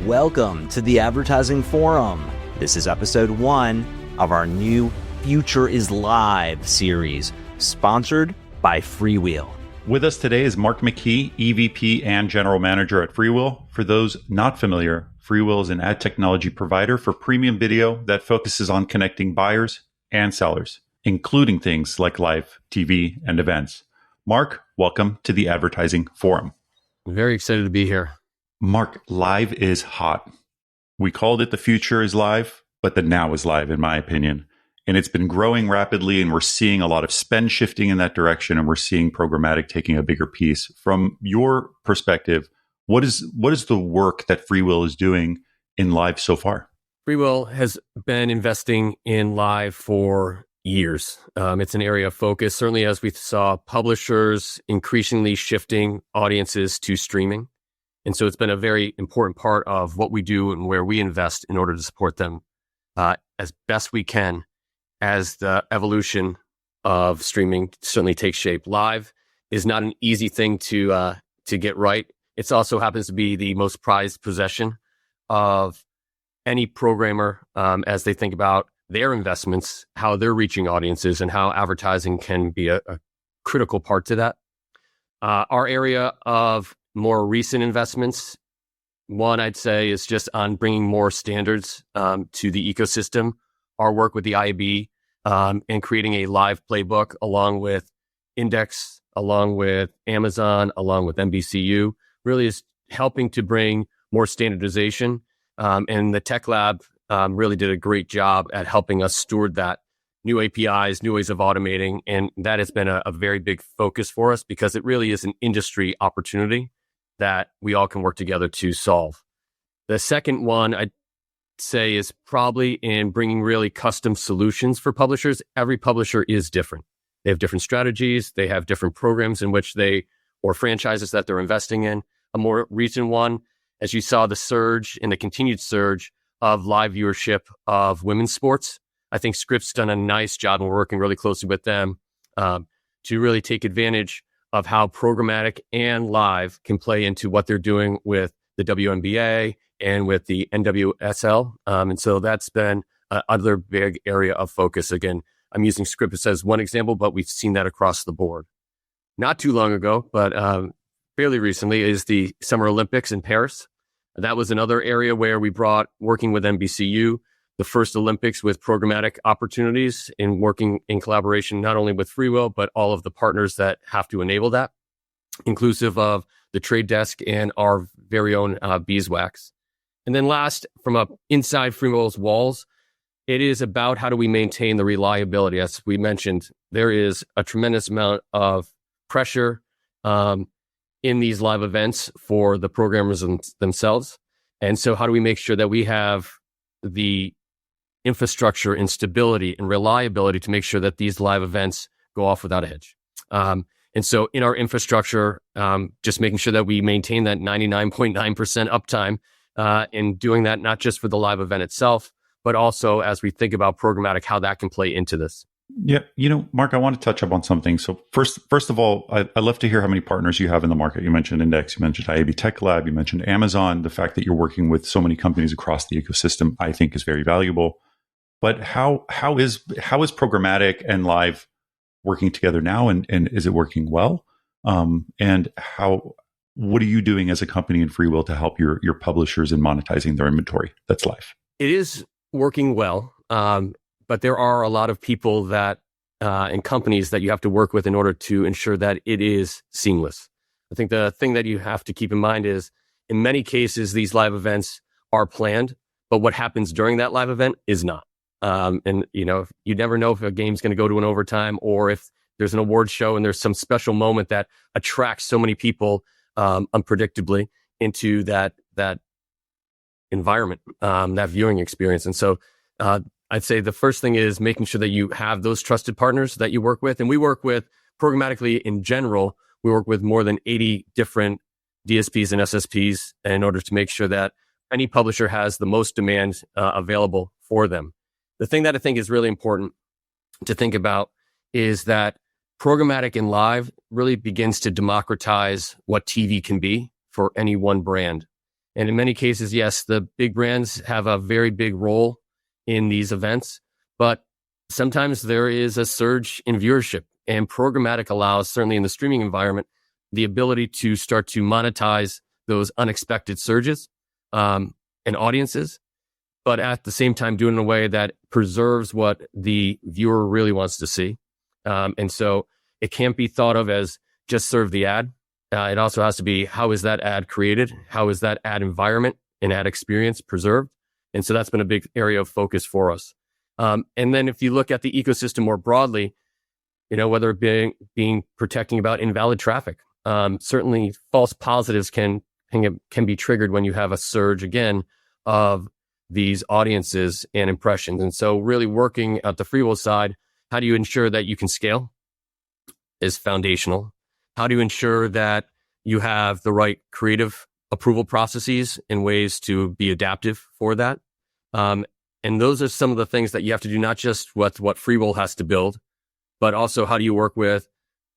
Welcome to the Advertising Forum. This is episode 1 of our new Future is Live series, sponsored by FreeWheel. With us today is Mark McKee, EVP and General Manager at FreeWheel. For those not familiar, FreeWheel is an ad technology provider for premium video that focuses on connecting buyers and sellers, including things like live TV and events. Mark, welcome to the Advertising Forum. Very excited to be here. Mark, live is hot. We called it the future is live, but the now is live, in my opinion. And it's been growing rapidly, and we're seeing a lot of spend shifting in that direction, and we're seeing programmatic taking a bigger piece. From your perspective, what is the work that FreeWheel is doing in live so far? FreeWheel has been investing in live for years. It's an area of focus, certainly as we saw publishers increasingly shifting audiences to streaming. And so it's been a very important part of what we do and where we invest in order to support them as best we can as the evolution of streaming certainly takes shape. Live is not an easy thing to get right. It also happens to be the most prized possession of any programmer as they think about their investments, how they're reaching audiences, and how advertising can be a critical part to that. Our area of more recent investments, one I'd say is just on bringing more standards to the ecosystem. Our work with the IAB and creating a live playbook along with Index, along with Amazon, along with NBCU, really is helping to bring more standardization. And the Tech Lab really did a great job at helping us steward that. New APIs, new ways of automating, and that has been a very big focus for us because it really is an industry opportunity that we all can work together to solve. The second one I'd say is probably in bringing really custom solutions for publishers. Every publisher is different. They have different strategies. They have different programs in which or franchises that they're investing in. A more recent one, as you saw the surge and the continued surge of live viewership of women's sports. I think Script's done a nice job, and we're working really closely with them to really take advantage of how programmatic and live can play into what they're doing with the WNBA and with the NWSL. And so that's been another big area of focus. Again, I'm using Script as one example, but we've seen that across the board. Not too long ago, but fairly recently, is the Summer Olympics in Paris. That was another area where we brought, working with NBCU, the first Olympics with programmatic opportunities in working in collaboration, not only with FreeWheel, but all of the partners that have to enable that, inclusive of the Trade Desk and our very own beeswax. And then last, from inside FreeWheel's walls, it is about how do we maintain the reliability. As we mentioned, there is a tremendous amount of pressure in these live events for the programmers themselves. And so how do we make sure that we have the infrastructure and stability and reliability to make sure that these live events go off without a hitch? And so in our infrastructure, just making sure that we maintain that 99.9% uptime and doing that not just for the live event itself, but also as we think about programmatic, how that can play into this. Yeah, Mark, I want to touch up on something. So first of all, I'd love to hear how many partners you have in the market. You mentioned Index, you mentioned IAB Tech Lab, you mentioned Amazon. The fact that you're working with so many companies across the ecosystem, I think, is very valuable. But how is programmatic and live working together now, and is it working well? And what are you doing as a company in FreeWheel to help your publishers in monetizing their inventory that's live? It is working well. But there are a lot of people that and companies that you have to work with in order to ensure that it is seamless. I think the thing that you have to keep in mind is, in many cases, these live events are planned, but what happens during that live event is not. And you never know if a game's going to go to an overtime, or if there's an award show and there's some special moment that attracts so many people unpredictably into that environment, that viewing experience. And so I'd say the first thing is making sure that you have those trusted partners that you work with. And we work with, programmatically in general, we work with more than 80 different DSPs and SSPs in order to make sure that any publisher has the most demand available for them. The thing that I think is really important to think about is that programmatic and live really begins to democratize what TV can be for any one brand. And in many cases, yes, the big brands have a very big role in these events, but sometimes there is a surge in viewership, and programmatic allows, certainly in the streaming environment, the ability to start to monetize those unexpected surges and audiences, but at the same time, do it in a way that preserves what the viewer really wants to see. And so it can't be thought of as just serve the ad. It also has to be, how is that ad created? How is that ad environment and ad experience preserved? And so that's been a big area of focus for us. And then if you look at the ecosystem more broadly, whether it being protecting about invalid traffic, certainly false positives can be triggered when you have a surge again of these audiences and impressions. And so really working at the FreeWheel side, how do you ensure that you can scale is foundational. How do you ensure that you have the right creative approval processes and ways to be adaptive for that? And those are some of the things that you have to do, not just what FreeWheel has to build, but also how do you work with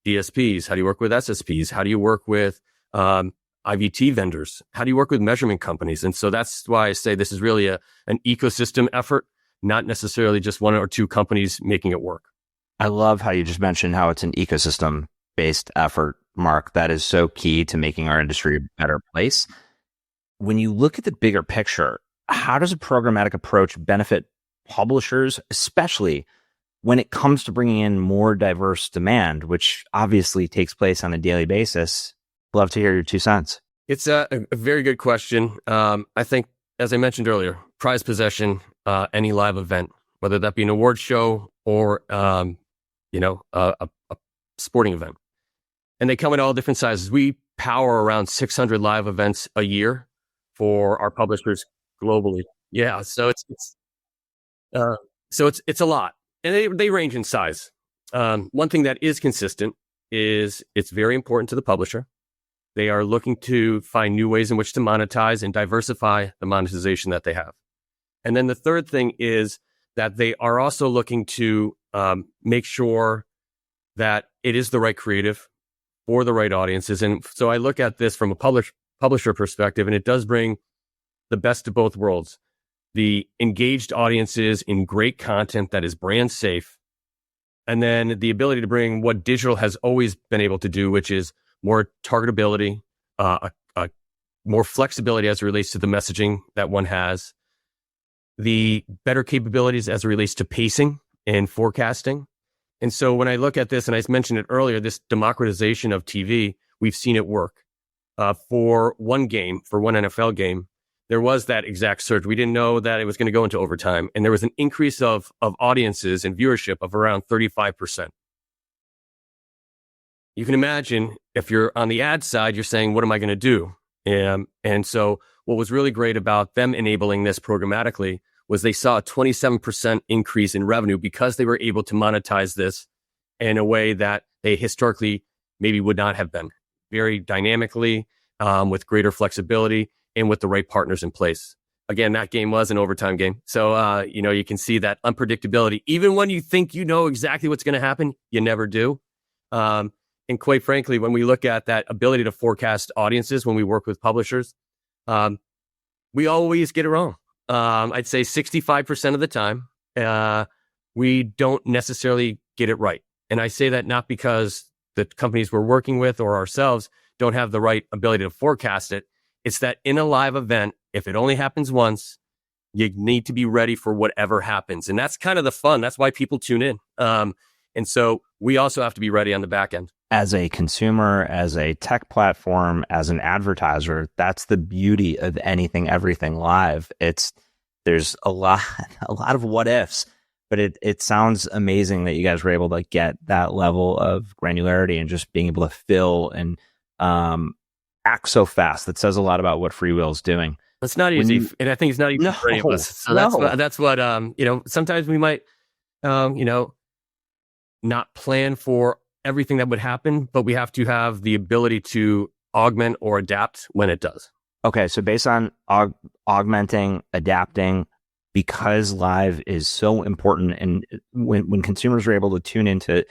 DSPs? How do you work with SSPs? How do you work with IVT vendors? How do you work with measurement companies? And so that's why I say this is really an ecosystem effort, not necessarily just one or two companies making it work. I love how you just mentioned how it's an ecosystem-based effort, Mark. That is so key to making our industry a better place. When you look at the bigger picture, how does a programmatic approach benefit publishers, especially when it comes to bringing in more diverse demand, which obviously takes place on a daily basis? Love to hear your 2 cents. It's a very good question. I think, as I mentioned earlier, prize possession, any live event, whether that be an award show or a sporting event, and they come in all different sizes. We power around 600 live events a year for our publishers globally. Yeah, so it's a lot, and they range in size. One thing that is consistent is it's very important to the publisher. They are looking to find new ways in which to monetize and diversify the monetization that they have. And then the third thing is that they are also looking to make sure that it is the right creative for the right audiences. And so I look at this from a publisher perspective, and it does bring the best of both worlds. The engaged audiences in great content that is brand safe, and then the ability to bring what digital has always been able to do, which is more targetability, more flexibility as it relates to the messaging that one has, the better capabilities as it relates to pacing and forecasting. And so when I look at this, and I mentioned it earlier, this democratization of TV, we've seen it work. For one NFL game, there was that exact surge. We didn't know that it was going to go into overtime. And there was an increase of audiences and viewership of around 35%. You can imagine if you're on the ad side, you're saying, what am I going to do? And so what was really great about them enabling this programmatically was they saw a 27% increase in revenue because they were able to monetize this in a way that they historically maybe would not have been. Very dynamically, with greater flexibility and with the right partners in place. Again, that game was an overtime game. So, you can see that unpredictability. Even when you think you know exactly what's going to happen, you never do. And quite frankly, when we look at that ability to forecast audiences, when we work with publishers, we always get it wrong. I'd say 65% of the time, we don't necessarily get it right. And I say that not because the companies we're working with or ourselves don't have the right ability to forecast it. It's that in a live event, if it only happens once, you need to be ready for whatever happens. And that's kind of the fun. That's why people tune in. And so we also have to be ready on the back end. As a consumer, as a tech platform, as an advertiser, that's the beauty of anything, everything live. There's a lot of what ifs, but it sounds amazing that you guys were able to get that level of granularity and just being able to fill and act so fast. That says a lot about what FreeWheel is doing. It's not easy, and I think it's not easy for any of us. So that's what sometimes we might not plan for everything that would happen, but we have to have the ability to augment or adapt when it does. Okay, so based on augmenting, adapting, because live is so important, and when consumers are able to tune into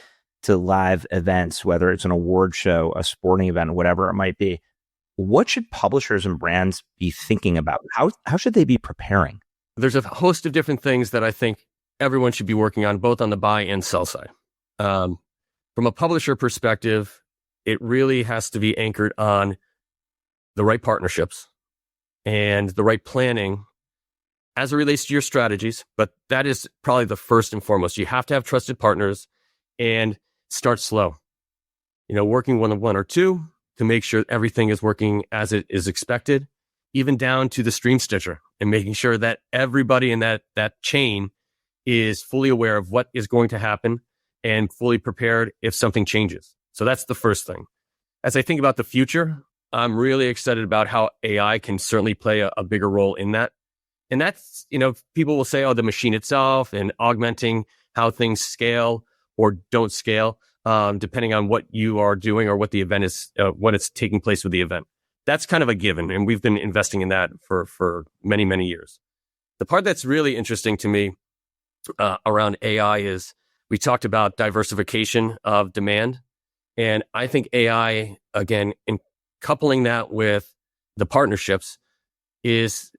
live events, whether it's an award show, a sporting event, whatever it might be, what should publishers and brands be thinking about? How should they be preparing? There's a host of different things that I think everyone should be working on, both on the buy and sell side. From a publisher perspective, it really has to be anchored on the right partnerships and the right planning as it relates to your strategies. But that is probably the first and foremost. You have to have trusted partners and start slow. Working one or two to make sure everything is working as it is expected, even down to the stream stitcher, and making sure that everybody in that chain is fully aware of what is going to happen and fully prepared if something changes. So that's the first thing. As I think about the future, I'm really excited about how AI can certainly play a bigger role in that. And that's, people will say, the machine itself and augmenting how things scale or don't scale, depending on what you are doing or what the event is, what it's taking place with the event. That's kind of a given. And we've been investing in that for many, many years. The part that's really interesting to me around AI is we talked about diversification of demand. And I think AI, again, in coupling that with the partnerships is,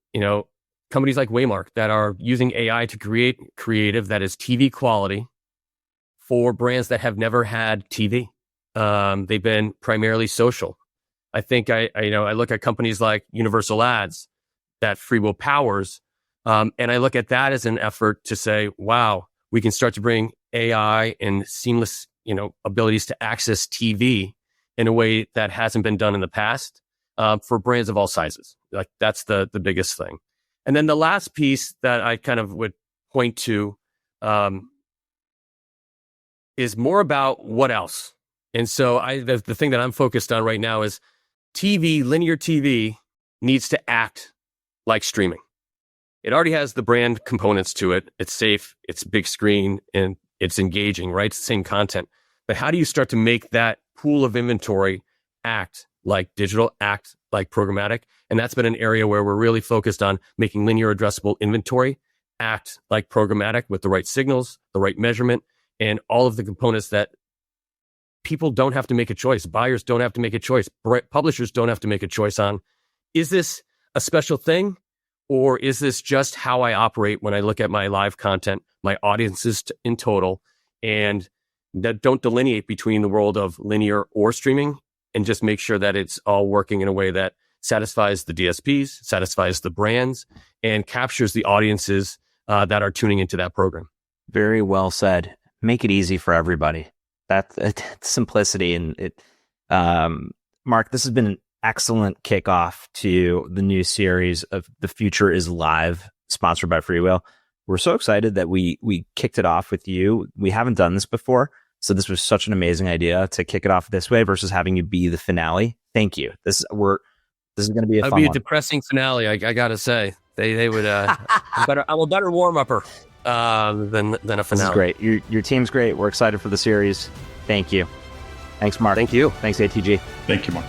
companies like Waymark that are using AI to create creative that is TV quality for brands that have never had TV. They've been primarily social. I think I look at companies like Universal Ads that FreeWheel powers, and I look at that as an effort to say, wow, we can start to bring AI and seamless, abilities to access TV in a way that hasn't been done in the past for brands of all sizes. Like that's the biggest thing. And then the last piece that I kind of would point to is more about what else. And so the thing that I'm focused on right now is linear TV needs to act like streaming. It already has the brand components to it. It's safe, it's big screen, and it's engaging, right? It's the same content. But how do you start to make that pool of inventory act like digital, act like programmatic? And that's been an area where we're really focused on making linear addressable inventory act like programmatic with the right signals, the right measurement, and all of the components that people don't have to make a choice. Buyers don't have to make a choice. Publishers don't have to make a choice on, is this a special thing? Or is this just how I operate when I look at my live content, my audiences in total, and that don't delineate between the world of linear or streaming, and just make sure that it's all working in a way that satisfies the DSPs, satisfies the brands, and captures the audiences that are tuning into that program. Very well said. Make it easy for everybody. That's simplicity. And Mark, this has been an excellent kickoff to the new series of The Future is Live, sponsored by FreeWheel. We're so excited that we kicked it off with you. We haven't done this before, so this was such an amazing idea to kick it off this way versus having you be the finale. Thank you. This is going to be a fun one. It'd be a depressing finale, I gotta say. They would I'm a better warm-upper than a finale. This is great. Your team's great. We're excited for the series. Thank you. Thanks, Mark. Thank you. Thanks, ATG. Thank you, Mark.